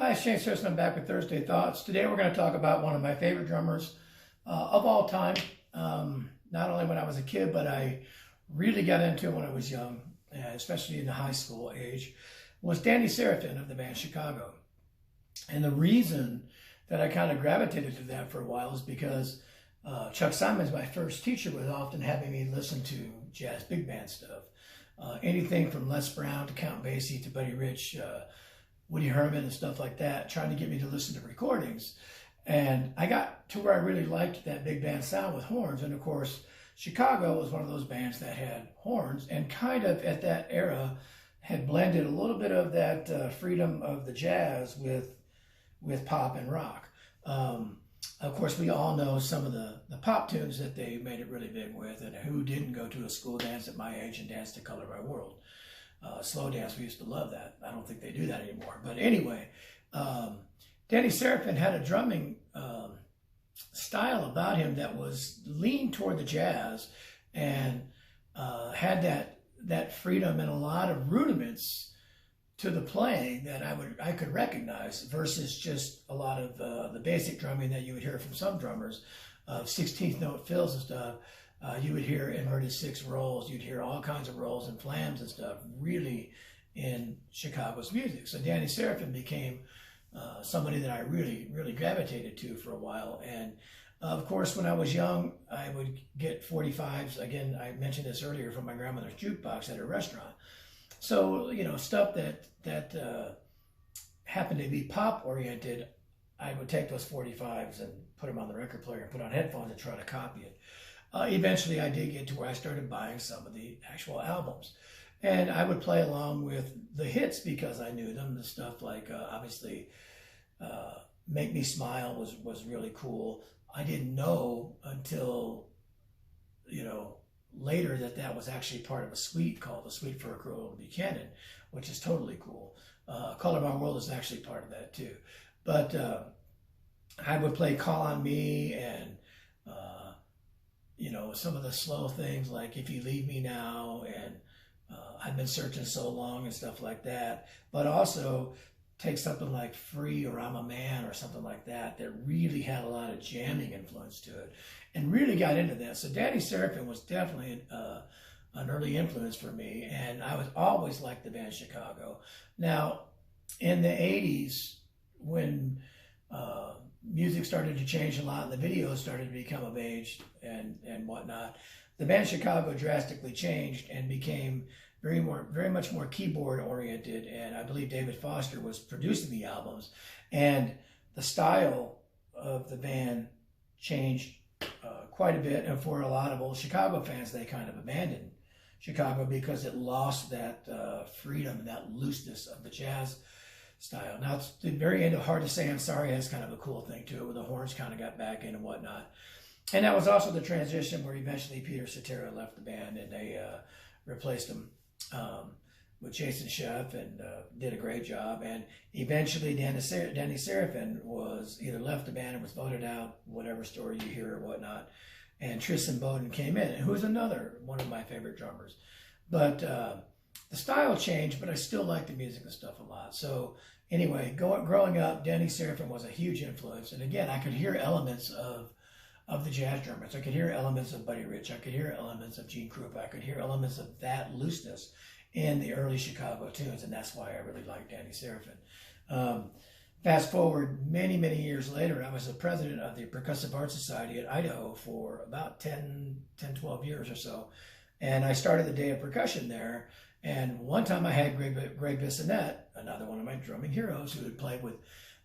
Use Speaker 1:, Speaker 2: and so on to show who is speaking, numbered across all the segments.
Speaker 1: Hi, it's JamesAnimalHarrison. I'm back with Thursday Thoughts. Today we're going to talk about one of my favorite drummers of all time. Not only when I was a kid, but I really got into it when I was young, especially in the high school age, was Danny Seraphine of the band Chicago. And the reason that I kind of gravitated to that for a while is because Chuck Simon's my first teacher, was often having me listen to jazz big band stuff. Anything from Les Brown to Count Basie to Buddy Rich, Woody Herman and stuff like that, trying to get me to listen to recordings. And I got to where I really liked that big band sound with horns. And of course, Chicago was one of those bands that had horns and kind of at that era had blended a little bit of that freedom of the jazz with pop and rock. Of course, we all know some of the pop tunes that they made it really big with, and who didn't go to a school dance at my age and dance to Color My World. Slow dance, we used to love that. I don't think they do that anymore. But anyway, Danny Seraphine had a drumming style about him that was leaned toward the jazz and had that freedom and a lot of rudiments to the playing that I could recognize versus just a lot of the basic drumming that you would hear from some drummers of 16th note fills and stuff. You would hear inverted six rolls. You'd hear all kinds of rolls and flams and stuff really in Chicago's music. So Danny Seraphine became somebody that I really, really gravitated to for a while. And of course, when I was young, I would get 45s. Again, I mentioned this earlier, from my grandmother's jukebox at a restaurant. So, you know, stuff that happened to be pop oriented, I would take those 45s and put them on the record player and put on headphones and try to copy it. Eventually, I did get to where I started buying some of the actual albums. And I would play along with the hits because I knew them. The stuff like, obviously, Make Me Smile was really cool. I didn't know until, you know, later that was actually part of a suite called The Suite for a Girl in Buchanan, which is totally cool. Color My World is actually part of that too. But I would play Call on Me and you know, some of the slow things like If You Leave Me Now and I've Been Searching So Long and stuff like that. But also take something like Free or I'm a Man or something like that really had a lot of jamming influence to it and really got into that. So Danny Seraphine was definitely an early influence for me, and I was always liked the band Chicago. Now, in the 80s, when music started to change a lot and the videos started to become of age and whatnot, the band Chicago drastically changed and became very much more keyboard oriented. And I believe David Foster was producing the albums, and the style of the band changed quite a bit. And for a lot of old Chicago fans, they kind of abandoned Chicago because it lost that freedom and that looseness of the jazz style. Now, it's the very end of Hard to Say I'm Sorry has kind of a cool thing to it, where the horns kind of got back in and whatnot. And that was also the transition where eventually Peter Cetera left the band and they replaced him with Jason Sheff, and did a great job. And eventually Danny Seraphine was either left the band and was voted out, whatever story you hear or whatnot. And Tristan Bowden came in, who's another one of my favorite drummers. But the style changed, but I still like the music and stuff a lot. So anyway, growing up, Danny Seraphine was a huge influence. And again, I could hear elements of the jazz drummers. I could hear elements of Buddy Rich. I could hear elements of Gene Krupa. I could hear elements of that looseness in the early Chicago tunes. And that's why I really like Danny Seraphine. Fast forward many, many years later, I was the president of the Percussive Art Society at Idaho for about 12 years or so. And I started the Day of Percussion there. And one time I had Greg Bissonette, another one of my drumming heroes, who had played with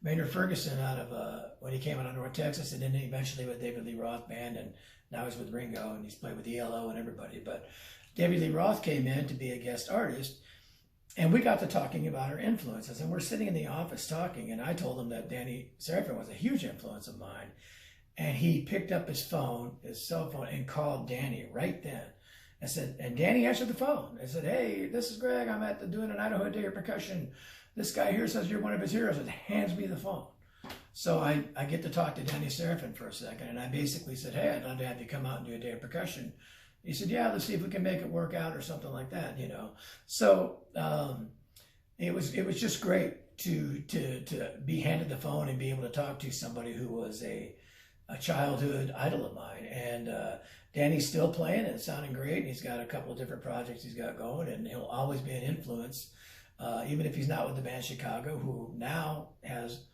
Speaker 1: Maynard Ferguson out of when he came out of North Texas, and then eventually with David Lee Roth Band, and now he's with Ringo, and he's played with ELO and everybody. But David Lee Roth came in to be a guest artist, and we got to talking about our influences, and we're sitting in the office talking, and I told him that Danny Seraphine was a huge influence of mine, and he picked up his cell phone, and called Danny right then. I said, and Danny answered the phone. I said, hey, this is Greg. I'm doing an Idaho Day of Percussion. This guy here says you're one of his heroes, and hands me the phone. So I get to talk to Danny Seraphine for a second, and I basically said, hey, I'd love to have you come out and do a Day of Percussion. He said, yeah, let's see if we can make it work out or something like that, you know. So it was just great. to be handed the phone and be able to talk to somebody who was a childhood idol of mine. And Danny's still playing and sounding great. And he's got a couple of different projects he's got going, and he'll always be an influence, even if he's not with the band Chicago, who now has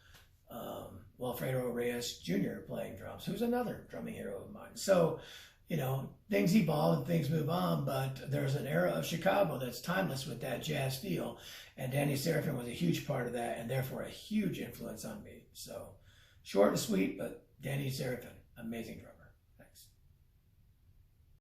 Speaker 1: Wilfredo Reyes Jr. playing drums, who's another drumming hero of mine. So, you know, things evolve and things move on, but there's an era of Chicago that's timeless with that jazz feel. And Danny Seraphine was a huge part of that, and therefore a huge influence on me. So short and sweet, but Danny Seraphine, amazing drummer.